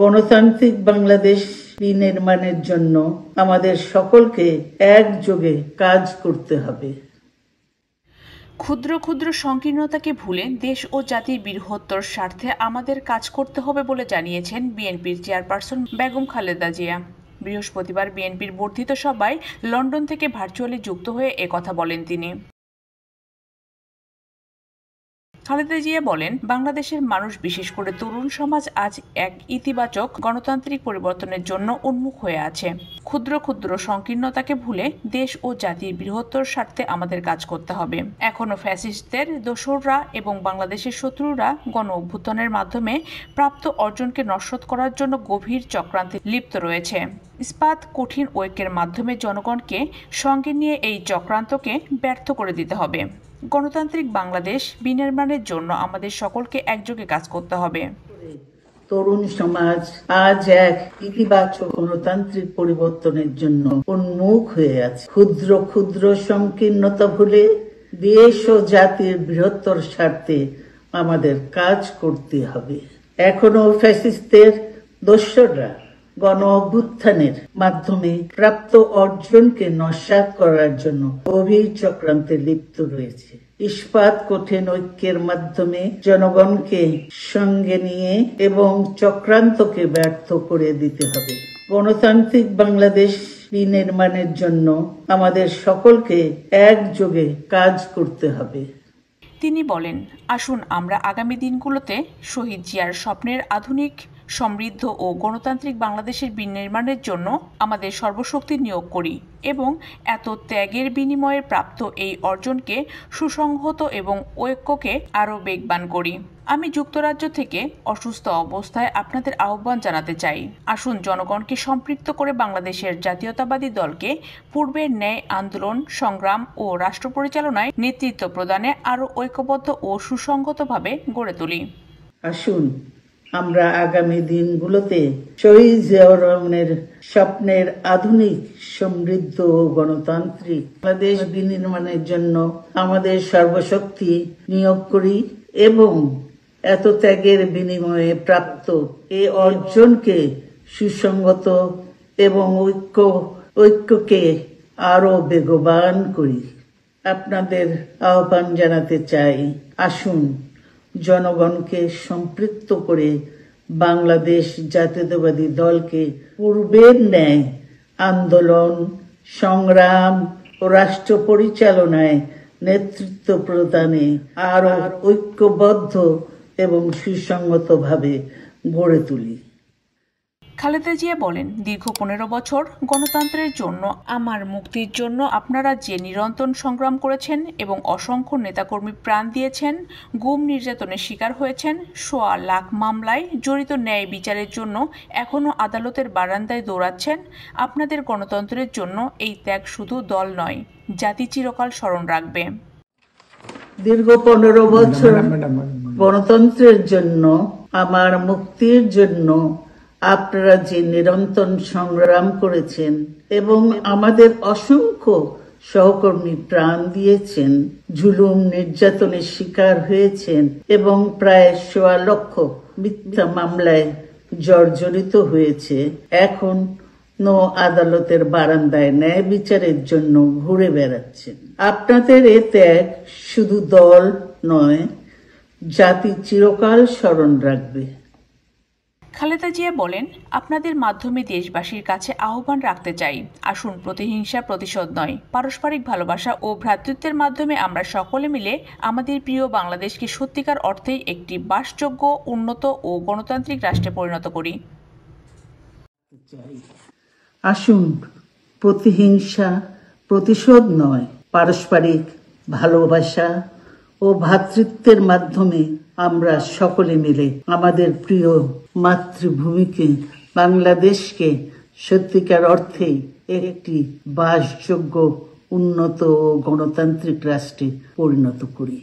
গণতান্ত্রিক বাংলাদেশ বিনির্মাণের জন্য আমাদের সকলকে একযোগে কাজ করতে হবে। ক্ষুদ্র ক্ষুদ্র সংকীর্ণতাকে ভুলে দেশ ও জাতির বৃহত্তর স্বার্থে আমাদের কাজ করতে হবে বলে জানিয়েছেন বিএনপির চেয়ারপারসন বেগম খালেদা জিয়া। বৃহস্পতিবার বিএনপির বর্ধিত সভায় লন্ডন থেকে ভার্চুয়ালি যুক্ত হয়ে একথা বলেন তিনি। খালেদা জিয়া বলেন, বাংলাদেশের মানুষ, বিশেষ করে তরুণ সমাজ আজ এক ইতিবাচক গণতান্ত্রিক পরিবর্তনের জন্য উন্মুখ হয়ে আছে। ক্ষুদ্র ক্ষুদ্র সংকীর্ণতাকে ভুলে দেশ ও জাতির বৃহত্তর স্বার্থে আমাদের কাজ করতে হবে। এখনো ফ্যাসিস্টদের দোসররা এবং বাংলাদেশের শত্রুরা গণ অভ্যুত্থানের মাধ্যমে প্রাপ্ত অর্জনকে নস্যাৎ করার জন্য গভীর চক্রান্তে লিপ্ত রয়েছে। ইস্পাত কঠিন ঐক্যের মাধ্যমে জনগণকে সঙ্গে নিয়ে এই চক্রান্তকে ব্যর্থ করে দিতে হবে। গণতান্ত্রিক বাংলাদেশ বিনির্মাণের জন্য আমাদের সকলকে একযোগে কাজ করতে হবে। তরুণ সমাজ আজ এক ইতিবাচক গণতান্ত্রিক পরিবর্তনের জন্য উন্মুখ হয়ে আছে। ক্ষুদ্র ক্ষুদ্র সংকীর্ণতা ভুলে দেশ ও জাতির বৃহত্তর স্বার্থে আমাদের কাজ করতে হবে। এখনো ফ্যাসিস্টদের দোসররা গণ অভ্যুত্থানের মাধ্যমে প্রাপ্ত অর্জনকে নস্যাৎ করার জন্য গভীর চক্রান্তে লিপ্ত রয়েছে। ইস্পাত কঠিন ঐক্যের মাধ্যমে জনগণকে সঙ্গে নিয়ে এবং চক্রান্তকে ব্যর্থ করে দিতে হবে। গণতান্ত্রিক বাংলাদেশ বিনির্মাণের জন্য আমাদের সকলকে একযোগে কাজ করতে হবে। তিনি বলেন, আসুন আমরা আগামী দিনগুলোতে শহীদ জিয়ার স্বপ্নের আধুনিক, সমৃদ্ধ ও গণতান্ত্রিক বাংলাদেশের বিনির্মাণের জন্য আমাদের সর্বশক্তি নিয়োগ করি এবং এত ত্যাগের বিনিময়ে প্রাপ্ত এই অর্জনকে সুসংহত এবং ঐক্যকে আরও বেগবান করি। আমি যুক্তরাজ্য থেকে অসুস্থ অবস্থায় আপনাদের আহ্বান জানাতে চাই। আসুন জনগণকে সম্পৃক্ত করে বাংলাদেশের জাতীয়তাবাদী দলকে পূর্বের ন্যায় আন্দোলন, সংগ্রাম ও রাষ্ট্র পরিচালনায় নেতৃত্ব প্রদানে আরও ঐক্যবদ্ধ ও সুসংহতভাবে গড়ে তুলি। আসুন আমরা আগামী দিনগুলোতে শহীদ জিয়াউর রহমানের স্বপ্নের আধুনিক, সমৃদ্ধ ও গণতান্ত্রিক বাংলাদেশ বিনির্মাণের জন্য আমাদের সর্বশক্তি নিয়োগ করি এবং এত ত্যাগের বিনিময়ে প্রাপ্ত এই অর্জনকে সুসংগত এবং ঐক্যকে আরো বেগবান করি। আপনাদের আহ্বান জানাতে চাই, আসুন জনগণকে সম্পৃক্ত করে বাংলাদেশ জাতীয়তাবাদী দলকে পূর্বের ন্যায় আন্দোলন, সংগ্রাম ও রাষ্ট্র পরিচালনায় নেতৃত্ব প্রদানে আরো ঐক্যবদ্ধ এবং সুসংগতভাবে গড়ে তুলি। খালেদা জিয়া বলেন, দীর্ঘ 15 বছর গণতন্ত্রের জন্য, আমার মুক্তির জন্য আপনারা যে নিরন্তর সংগ্রাম করেছেন এবং অসংখ্য নেতাকর্মী প্রাণ দিয়েছেন, গুম নির্যাতনের শিকার হয়েছেন, সোয়া লাখ মামলায় জড়িত ন্যায় বিচারের জন্য এখনও আদালতের বারান্দায় দৌড়াচ্ছেন। আপনাদের গণতন্ত্রের জন্য এই ত্যাগ শুধু দল নয়, জাতি চিরকাল স্মরণ রাখবে। দীর্ঘ 15 বছর গণতন্ত্রের জন্য, আমার মুক্তির জন্য আপনারা যে নিরন্তর সংগ্রাম করেছেন এবং আমাদের অসংখ্য সহকর্মী প্রাণ দিয়েছেন, জুলুম নির্যাতনের শিকার হয়েছেন এবং প্রায় 1.25 লক্ষ মিথ্যা মামলায় জর্জরিত হয়েছে, এখন আদালতের বারান্দায় ন্যায় বিচারের জন্য ঘুরে বেড়াচ্ছেন। আপনাদের এ ত্যাগ শুধু দল নয়, জাতি চিরকাল স্মরণ রাখবে। খালেদা জিয়া বলেন, আপনাদের মাধ্যমে দেশবাসীর কাছে আহ্বান রাখতে চাই, আসুন প্রতিহিংসা, প্রতিশোধ নয়, পারস্পরিক ভালোবাসা ও ভ্রাতৃত্বের মাধ্যমে আমরা সকলে মিলে আমাদের প্রিয় বাংলাদেশকে সত্যিকার অর্থেই একটি বাসযোগ্য, উন্নত ও গণতান্ত্রিক রাষ্ট্রে পরিণত করি। আসুন প্রতিহিংসা, প্রতিশোধ নয়, পারস্পরিক ভালোবাসা ও ভ্রাতৃত্বের মাধ্যমে আমরা সকলে মিলে আমাদের প্রিয় মাতৃভূমিকে, বাংলাদেশকে সত্যিকার অর্থে একটি বাসযোগ্য, উন্নত ও গণতান্ত্রিক রাষ্ট্রে পরিণত করি।